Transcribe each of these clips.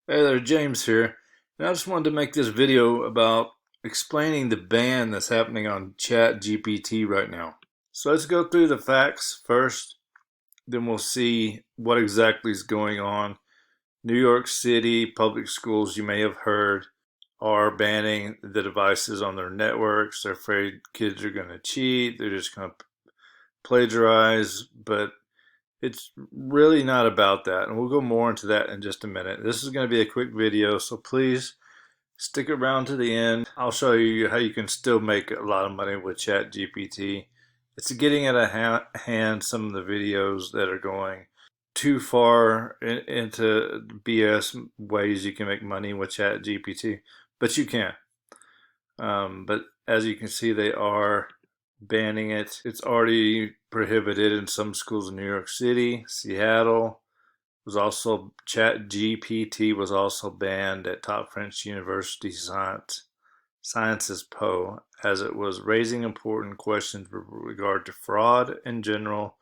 Hey there, James here. And I just wanted to make this video about explaining the ban that's happening on ChatGPT right now. So let's go through the facts first, then we'll see what exactly is going on. New York City public schools, you may have heard, are banning the devices on their networks. They're afraid kids are going to cheat, they're just going to plagiarize, but it's really not about that. And we'll go more into that in just a minute. This is going to be a quick video, so please stick around to the end. I'll show you how you can still make a lot of money with ChatGPT. It's getting out of hand some of the videos that are going too far into BS ways you can make money with ChatGPT, but you can. But as you can see, they are banning it. It's already prohibited in some schools in New York City, Seattle. Was also ChatGPT was also banned at top French university Sciences Po, as it was raising important questions with regard to fraud in general,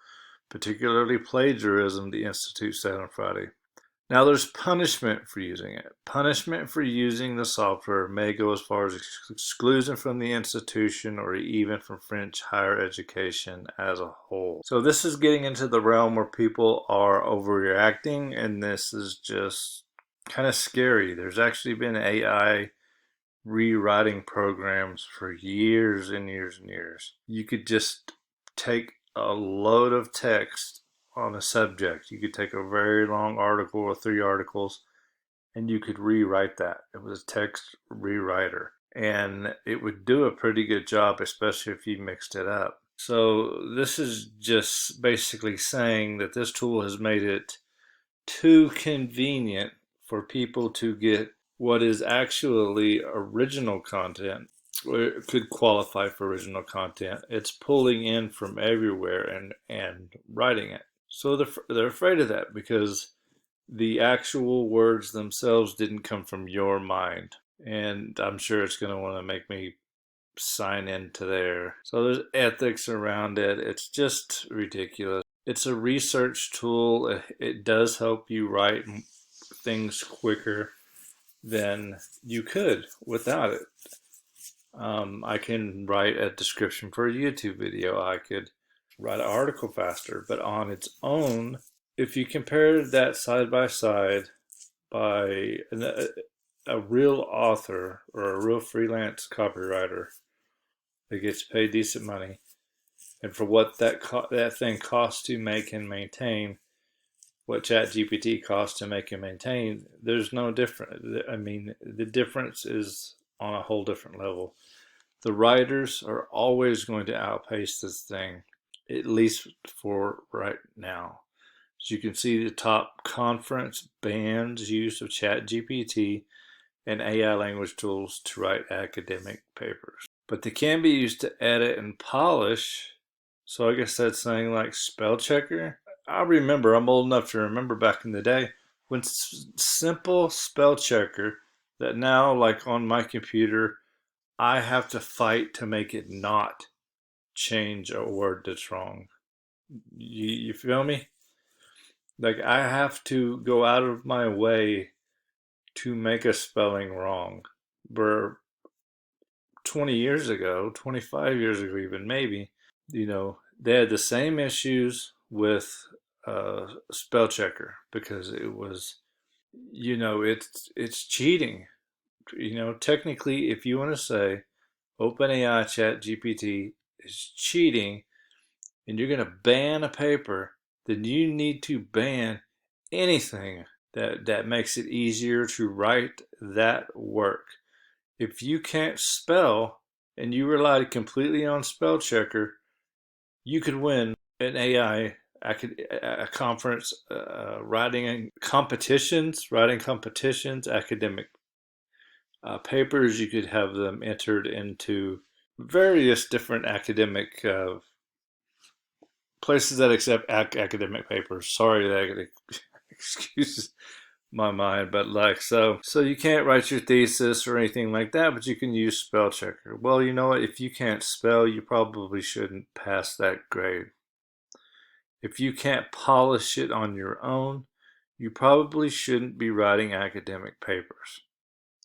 particularly plagiarism, the Institute said on Friday. Now there's punishment for using it. Punishment for using the software may go as far as exclusion from the institution or even from French higher education as a whole. So this is getting into the realm where people are overreacting, and this is just kind of scary. There's actually been AI rewriting programs for years and years and years. You could just take a load of text on a subject. You could take a very long article or 3 articles and you could rewrite that. It was a text rewriter and it would do a pretty good job, especially if you mixed it up. So this is just basically saying that this tool has made it too convenient for people to get what is actually original content, or it could qualify for original content. It's pulling in from everywhere and writing it. So they're afraid of that because the actual words themselves didn't come from your mind. And I'm sure it's going to want to make me sign into there. So there's ethics around it. It's just ridiculous. It's a research tool. It does help you write things quicker than you could without it. I can write a description for a YouTube video. I could write an article faster, but on its own, if you compare that side by side by a real author or a real freelance copywriter that gets paid decent money, and for what that thing costs to make and maintain, what ChatGPT costs to make and maintain, there's no difference. I mean, the difference is on a whole different level. The writers are always going to outpace this thing, at least for right now. As you can see, the top conference bans use of ChatGPT and AI language tools to write academic papers. But they can be used to edit and polish. So I guess that's saying like spell checker. I'm old enough to remember back in the day when simple spell checker that now, like on my computer, I have to fight to make it not change a word that's wrong. You feel me? Like I have to go out of my way to make a spelling wrong. Where 20 years ago, 25 years ago, even maybe, they had the same issues with spell checker because it was, it's cheating. Technically, if you want to say OpenAI Chat GPT is cheating and you're going to ban a paper, then you need to ban anything that makes it easier to write that work. If you can't spell and you relied completely on spell checker, you could win an AI a conference, writing competitions, academic papers. You could have them entered into various different academic places that accept academic papers. Sorry that excuses my mind, but like so you can't write your thesis or anything like that, but you can use spell checker. Well, you know what? If you can't spell, you probably shouldn't pass that grade. If you can't polish it on your own, You probably shouldn't be writing academic papers,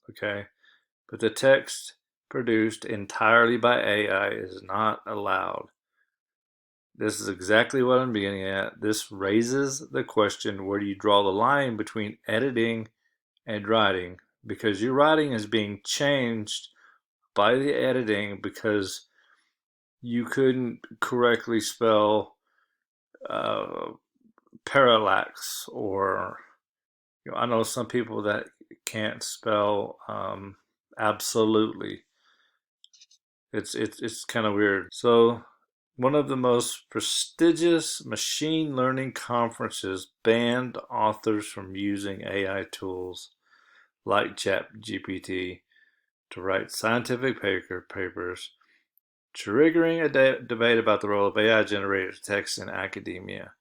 okay? But the text produced entirely by AI is not allowed. This is exactly what I'm beginning at. This raises the question, where do you draw the line between editing and writing? Because your writing is being changed by the editing because you couldn't correctly spell uh, parallax, or I know some people that can't spell absolutely. It's kind of weird. So one of the most prestigious machine learning conferences banned authors from using AI tools like ChatGPT to write scientific papers, triggering a debate about the role of AI generated text in academia.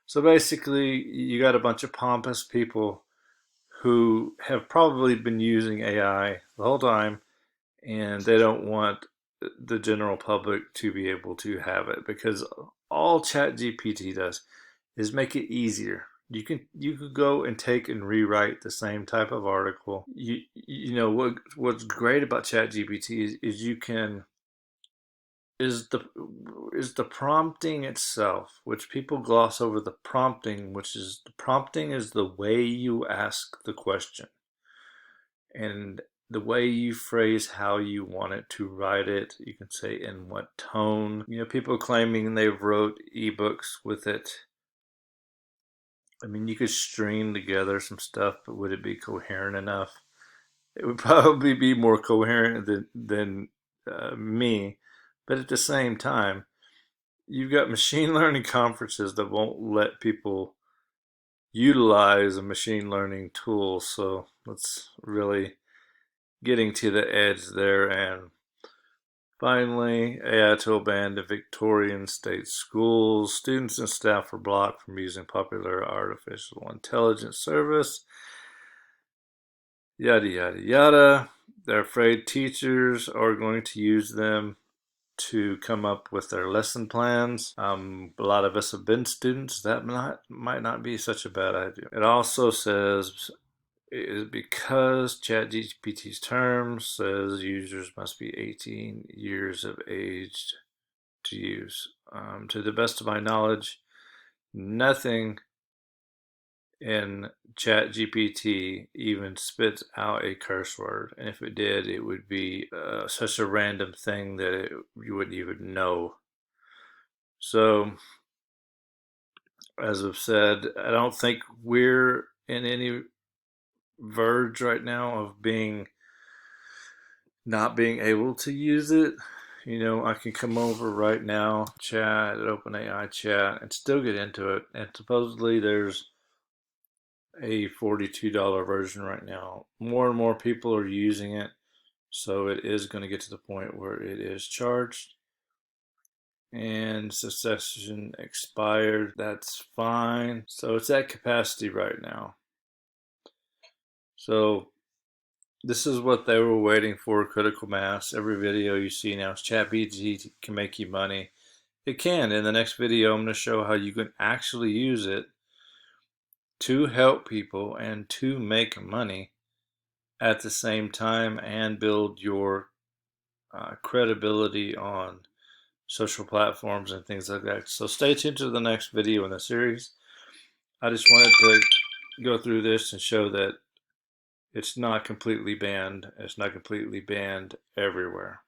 So basically, you got a bunch of pompous people who have probably been using AI the whole time, and they don't want the general public to be able to have it, because all ChatGPT does is make it easier. You could go and take and rewrite the same type of article. You know what's great about ChatGPT is you can is the prompting itself, which people gloss over the prompting, which is the prompting is the way you ask the question and the way you phrase how you want it to write it. You can say in what tone. People claiming they wrote ebooks with it. I mean, you could string together some stuff, but would it be coherent enough? It would probably be more coherent than me, but at the same time, you've got machine learning conferences that won't let people utilize a machine learning tool. So let's really getting to the edge there. And finally, AI tool banned in Victorian state schools. Students and staff were blocked from using popular artificial intelligence service. Yada, yada, yada. They're afraid teachers are going to use them to come up with their lesson plans. A lot of us have been students. That might not be such a bad idea. It also says is because ChatGPT's term says users must be 18 years of age to use. To the best of my knowledge, nothing in ChatGPT even spits out a curse word, and if it did, it would be such a random thing that you wouldn't even know. So, as I've said, I don't think we're in any verge right now of not being able to use it. I can come over right now, chat at OpenAI chat, and still get into it. And supposedly there's a $42 version right now. More and more people are using it, so it is going to get to the point where it is charged. And succession expired. That's fine. So it's at capacity right now. So this is what they were waiting for, critical mass. Every video you see now, ChatGPT can make you money. It can. In the next video, I'm going to show how you can actually use it to help people and to make money at the same time and build your credibility on social platforms and things like that. So stay tuned to the next video in the series. I just wanted to go through this and show that it's not completely banned. It's not completely banned everywhere.